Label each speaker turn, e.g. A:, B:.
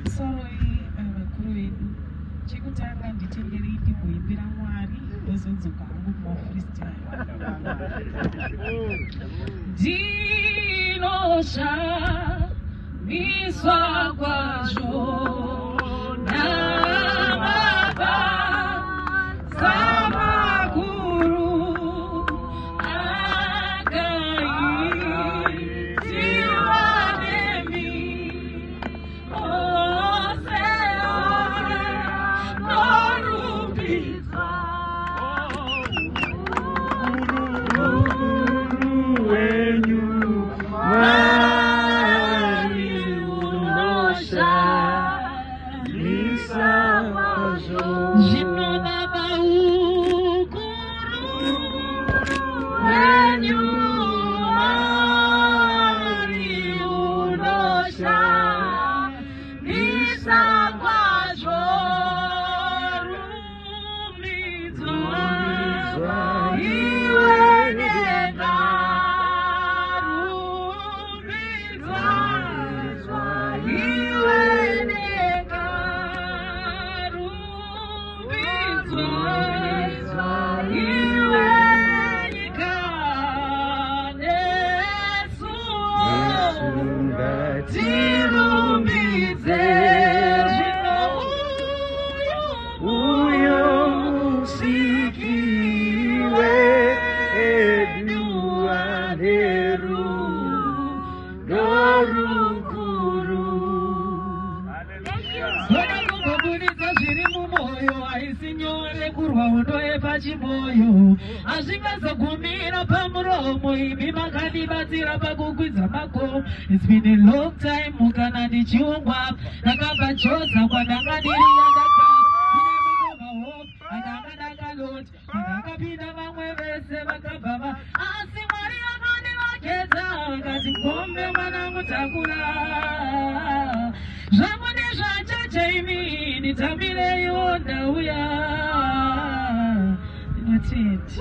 A: Pamusoroi vakuru vedu chekutanga nditengerei ndimboimbira Mwari ndozodzoka hangu kumafreestyle. Ndinoshamiswa kwazvo namabasa makuru akaitiwa nemi osea norumbidzwa wenyu Mwari unoshamisa kwazvo zvinodada ukuru wenyu Mwari unoshamisa kwazvo rumbidzwa iwe nyenga pachimoyo azvingazogumira pamuromo imi makadibatsira pakukwidza mako. It's been a long time mukana ndichiungwa ndakabva choza kwandangadirira ndakadakadoti ndakapinda vamwe vese vakabva asi Mwari akandivaketa akati kombe mwana mutakura zvangu ndezvachacha imi nditamireyo ndauya. That's it.